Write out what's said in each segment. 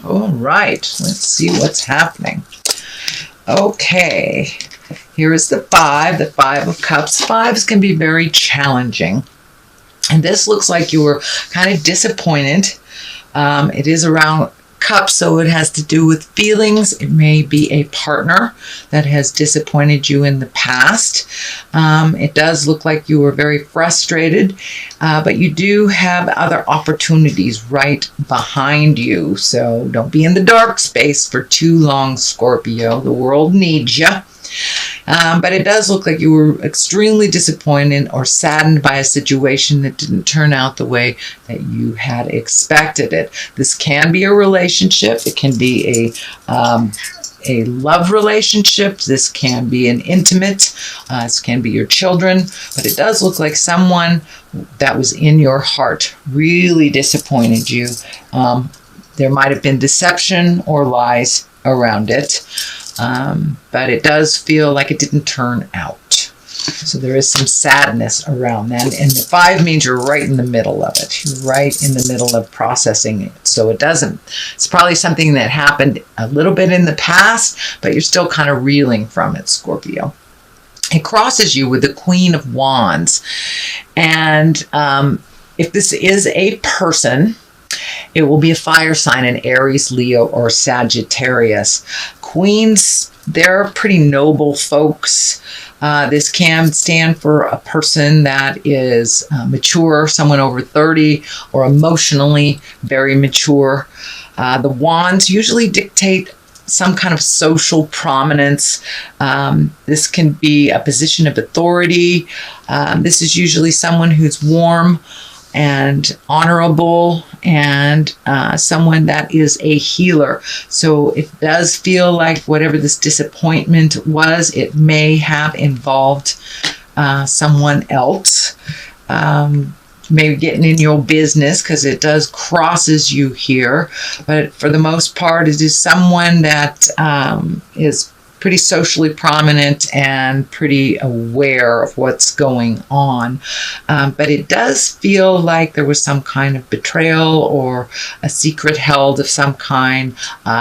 All right, let's see what's happening. Okay, here is the Five of Cups. Fives can be very challenging. And this looks like you were kind of disappointed. It is around cups, so it has to do with feelings. It may be a partner that has disappointed you in the past. It does look like you were very frustrated, but you do have other opportunities right behind you. So don't be in the dark space for too long, Scorpio. The world needs you. But it does look like you were extremely disappointed or saddened by a situation that didn't turn out the way that you had expected it. This can be a relationship. It can be a love relationship. This can be an intimate. This can be your children. But it does look like someone that was in your heart really disappointed you. There might have been deception or lies around it. But it does feel like it didn't turn out. So there is some sadness around that. And the Five means you're right in the middle of it. You're right in the middle of processing it. So it's probably something that happened a little bit in the past, but you're still kind of reeling from it, Scorpio. It crosses you with the Queen of Wands. And if this is a person, it will be a fire sign in Aries, Leo, or Sagittarius. Queens, they're pretty noble folks. This can stand for a person that is mature, someone over 30, or emotionally very mature. The wands usually dictate some kind of social prominence. This can be a position of authority. This is usually someone who's warm and honorable, and someone that is a healer. So it does feel like whatever this disappointment was, it may have involved someone else, maybe getting in your business, because it does crosses you here. But for the most part, it is someone that is pretty socially prominent and pretty aware of what's going on. But it does feel like there was some kind of betrayal or a secret held of some kind.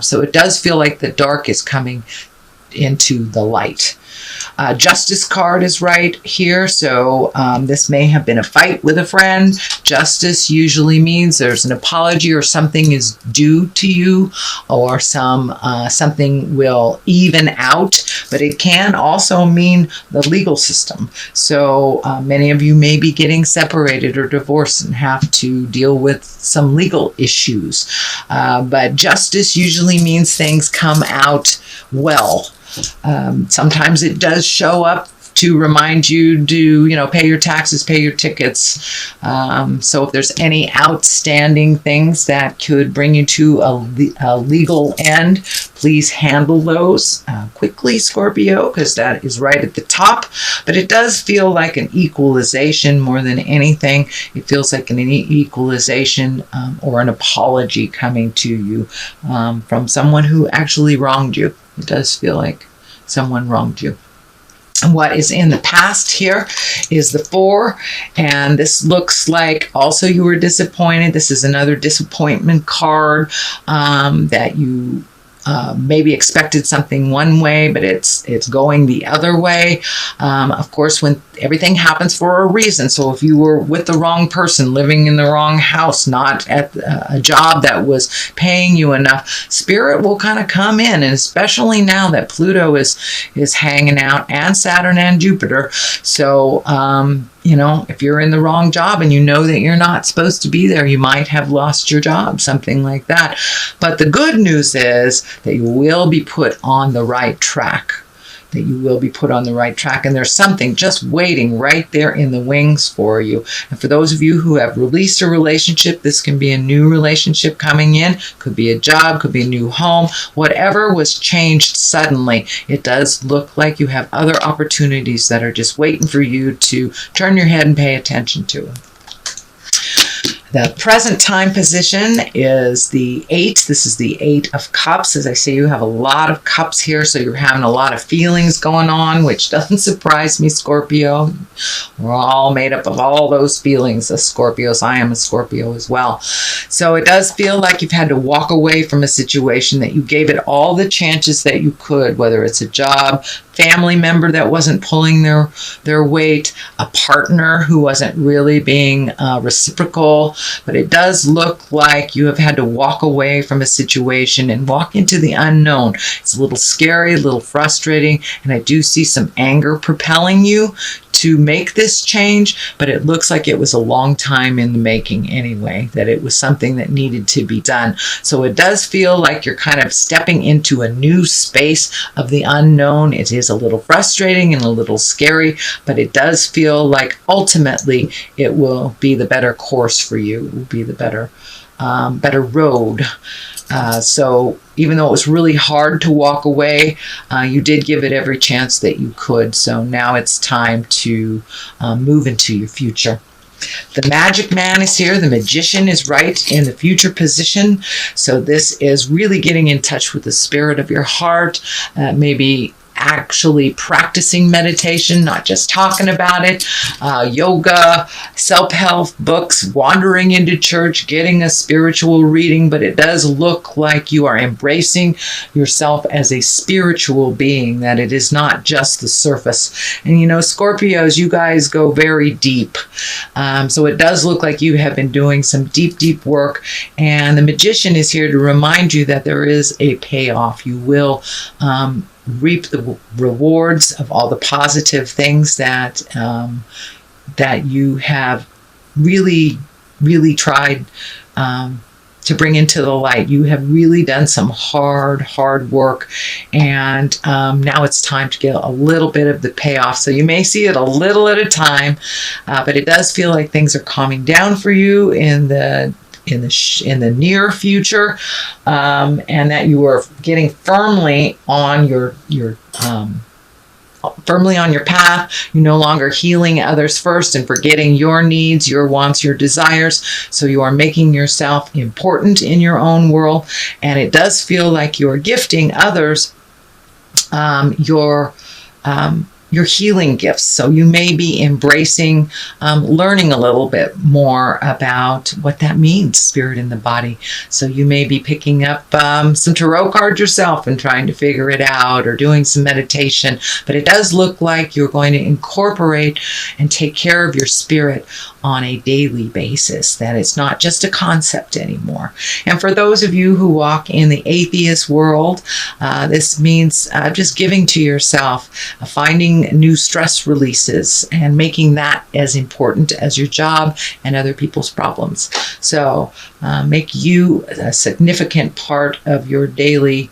So it does feel like the dark is coming into the light. Justice card is right here, so this may have been a fight with a friend. Justice usually means there's an apology or something is due to you, or something will even out, but it can also mean the legal system. So many of you may be getting separated or divorced and have to deal with some legal issues. But justice usually means things come out well. Sometimes it does show up to remind you to, pay your taxes, pay your tickets. So if there's any outstanding things that could bring you to a legal end, please handle those quickly, Scorpio, because that is right at the top. But it does feel like an equalization more than anything. It feels like an equalization or an apology coming to you from someone who actually wronged you. It does feel like someone wronged you. And what is in the past here is the Four, and this looks like also you were disappointed. This is another disappointment card that you maybe expected something one way, but it's going the other way. Of course, when everything happens for a reason. So if you were with the wrong person, living in the wrong house, not at a job that was paying you enough, Spirit will kind of come in, and especially now that Pluto is hanging out, and Saturn and Jupiter. So if you're in the wrong job and you know that you're not supposed to be there, you might have lost your job, something like that. But the good news is that you will be put on the right track. And there's something just waiting right there in the wings for you. And for those of you who have released a relationship, this can be a new relationship coming in, could be a job, could be a new home, whatever was changed suddenly. It does look like you have other opportunities that are just waiting for you to turn your head and pay attention to. The present time position is the 8. This is the 8 of Cups. As I say, you have a lot of cups here, so you're having a lot of feelings going on, which doesn't surprise me, Scorpio. We're all made up of all those feelings as Scorpios. I am a Scorpio as well. So it does feel like you've had to walk away from a situation that you gave it all the chances that you could, whether it's a job, family member that wasn't pulling their weight, a partner who wasn't really being reciprocal. But it does look like you have had to walk away from a situation and walk into the unknown. It's a little scary, a little frustrating, and I do see some anger propelling you to make this change, but it looks like it was a long time in the making anyway, that it was something that needed to be done. So it does feel like you're kind of stepping into a new space of the unknown. It is a little frustrating and a little scary, but it does feel like ultimately it will be the better course for you. It will be the better road. So even though it was really hard to walk away, you did give it every chance that you could. So now it's time to move into your future. The Magic Man is here. The Magician is right in the future position. So this is really getting in touch with the spirit of your heart, maybe actually practicing meditation, not just talking about it, yoga, self-help books, wandering into church, getting a spiritual reading, but it does look like you are embracing yourself as a spiritual being, that it is not just the surface. And you know, Scorpios, you guys go very deep. So it does look like you have been doing some deep, deep work, and the Magician is here to remind you that there is a payoff. You will reap the rewards of all the positive things that that you have really, really tried to bring into the light. You have really done some hard work, and now it's time to get a little bit of the payoff. So you may see it a little at a time, but it does feel like things are calming down for you in the near future, and that you are getting firmly on your path. You're no longer healing others first and forgetting your needs, your wants, your desires. So you are making yourself important in your own world, and it does feel like you're gifting others your healing gifts. So you may be embracing, learning a little bit more about what that means, spirit in the body. So you may be picking up some tarot cards yourself and trying to figure it out, or doing some meditation. But it does look like you're going to incorporate and take care of your spirit on a daily basis, that it's not just a concept anymore. And for those of you who walk in the atheist world, this means just giving to yourself, finding new stress releases, and making that as important as your job and other people's problems. So make you a significant part of your daily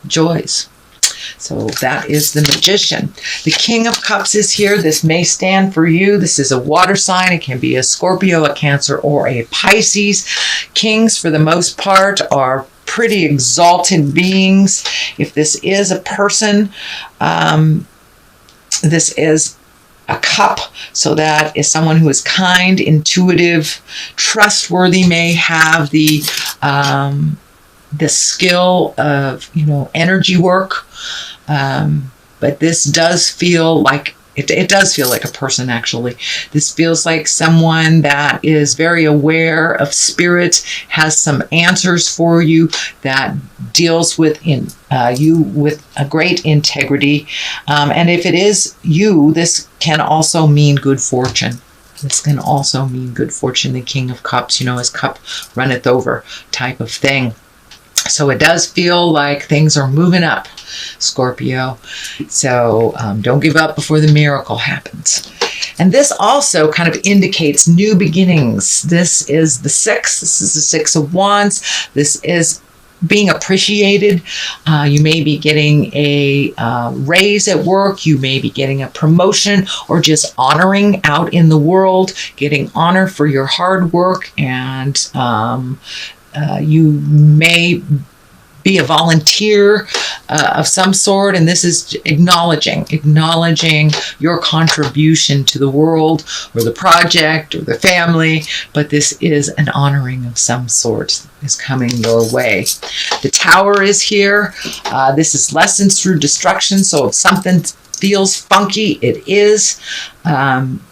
joys. So that is the Magician. The King of Cups is here. This may stand for you. This is a water sign. It can be a Scorpio, a Cancer, or a Pisces. Kings, for the most part, are pretty exalted beings. If this is a person, this is a cup, so that is someone who is kind, intuitive, trustworthy, may have the skill of, energy work. But this does feel like, it does feel like a person, actually. This feels like someone that is very aware of spirit, has some answers for you, that deals with you with a great integrity. And if it is you, this can also mean good fortune. This can also mean good fortune. The King of Cups, his cup runneth over type of thing. So it does feel like things are moving up, Scorpio. So don't give up before the miracle happens. And this also kind of indicates new beginnings. This is the 6. This is the 6 of Wands. This is being appreciated. You may be getting a raise at work. You may be getting a promotion, or just honoring out in the world, getting honor for your hard work. And you may be a volunteer of some sort, and this is acknowledging your contribution to the world or the project or the family, but this is an honoring of some sort is coming your way. The Tower is here. This is lessons through destruction, so if something feels funky, it is.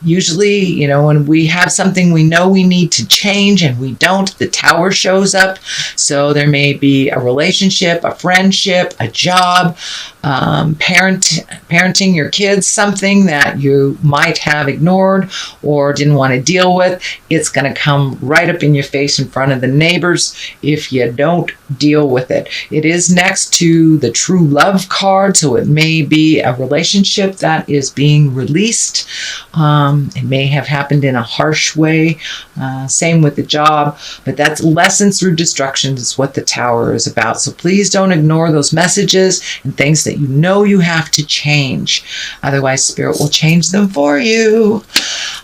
Usually, you know, when we have something we know we need to change and we don't, the Tower shows up. So there may be a relationship, a friendship, a job, parenting your kids, something that you might have ignored or didn't want to deal with. It's going to come right up in your face in front of the neighbors if you don't deal with it. It is next to the True Love card, so it may be a relationship that is being released. It may have happened in a harsh way. Same with the job, but that's lessons through destruction is what the Tower is about. So please don't ignore those messages and things that you know you have to change. Otherwise, Spirit will change them for you.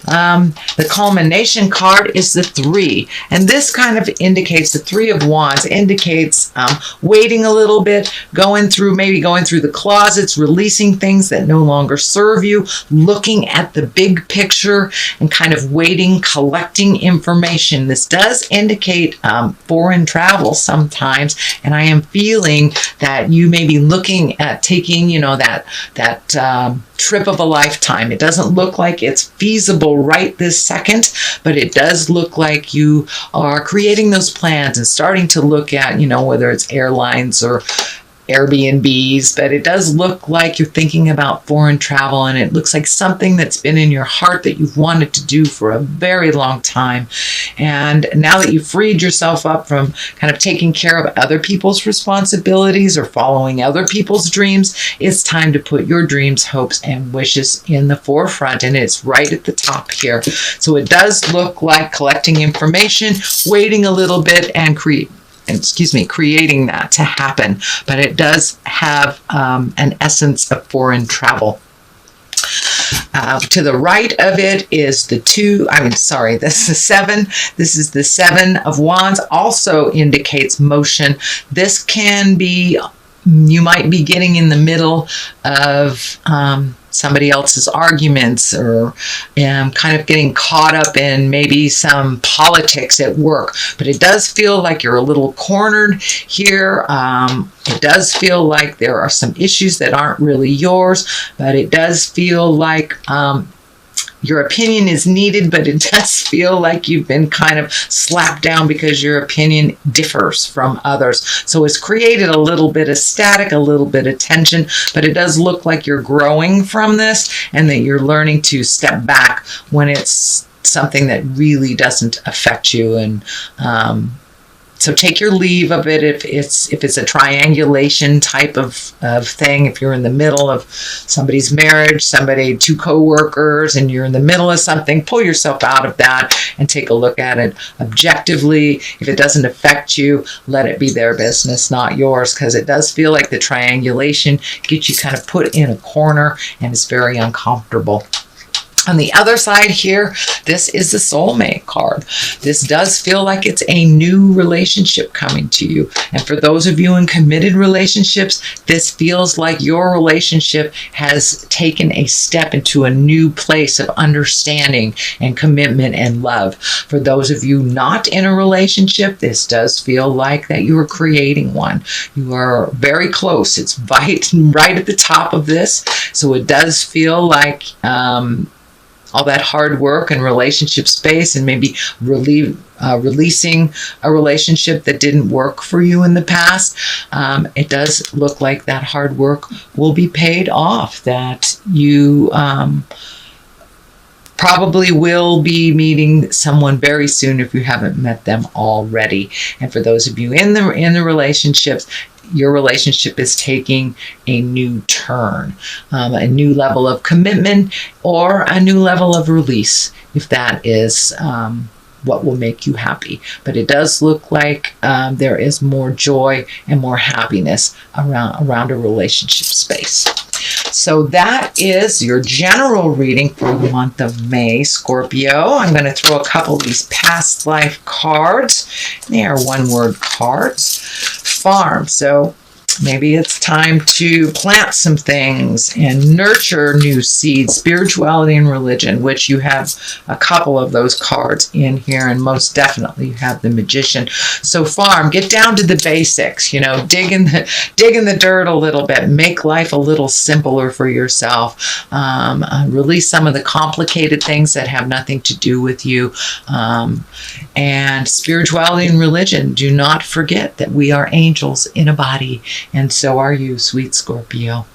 The culmination card is the 3, and this kind of indicates the 3 of Wands indicates waiting a little bit, going through the closets, releasing things that no longer serve you, looking at the big picture and kind of waiting, collecting information. This does indicate foreign travel sometimes, and I am feeling that you may be looking at taking, you know, that trip of a lifetime. It doesn't look like it's feasible right this second, but it does look like you are creating those plans and starting to look at, you know, whether it's airlines or Airbnbs, but it does look like you're thinking about foreign travel, and it looks like something that's been in your heart that you've wanted to do for a very long time. And now that you've freed yourself up from kind of taking care of other people's responsibilities or following other people's dreams, it's time to put your dreams, hopes, and wishes in the forefront, and it's right at the top here. So it does look like collecting information, waiting a little bit, and creating that to happen, but it does have an essence of foreign travel. To the right of it is this is the 7. This is the 7 of Wands, also indicates motion. This can be, you might be getting in the middle of somebody else's arguments, or kind of getting caught up in maybe some politics at work. But it does feel like you're a little cornered here. It does feel like there are some issues that aren't really yours, but it does feel like your opinion is needed, but it does feel like you've been kind of slapped down because your opinion differs from others. So it's created a little bit of static, a little bit of tension, but it does look like you're growing from this and that you're learning to step back when it's something that really doesn't affect you. And so take your leave of it if it's a triangulation type of thing. If you're in the middle of somebody's marriage, two co-workers, and you're in the middle of something, pull yourself out of that and take a look at it objectively. If it doesn't affect you, let it be their business, not yours, because it does feel like the triangulation gets you kind of put in a corner and it's very uncomfortable. On the other side here, this is the soulmate card. This does feel like it's a new relationship coming to you. And for those of you in committed relationships, this feels like your relationship has taken a step into a new place of understanding and commitment and love. For those of you not in a relationship, this does feel like that you are creating one. You are very close. It's right at the top of this. So it does feel like all that hard work and relationship space, and maybe releasing a relationship that didn't work for you in the past. It does look like that hard work will be paid off, that you probably will be meeting someone very soon if you haven't met them already. And for those of you in the relationships, your relationship is taking a new turn, a new level of commitment, or a new level of release, if that is what will make you happy. But it does look like there is more joy and more happiness around a relationship space. So that is your general reading for the month of May, Scorpio. I'm going to throw a couple of these past life cards. They are one-word cards. farm. So maybe it's time to plant some things and nurture new seeds, spirituality and religion, which you have a couple of those cards in here, and most definitely you have the Magician. So farm, get down to the basics, dig in the dirt a little bit, make life a little simpler for yourself, release some of the complicated things that have nothing to do with you, and spirituality and religion. Do not forget that we are angels in a body. And so are you, sweet Scorpio.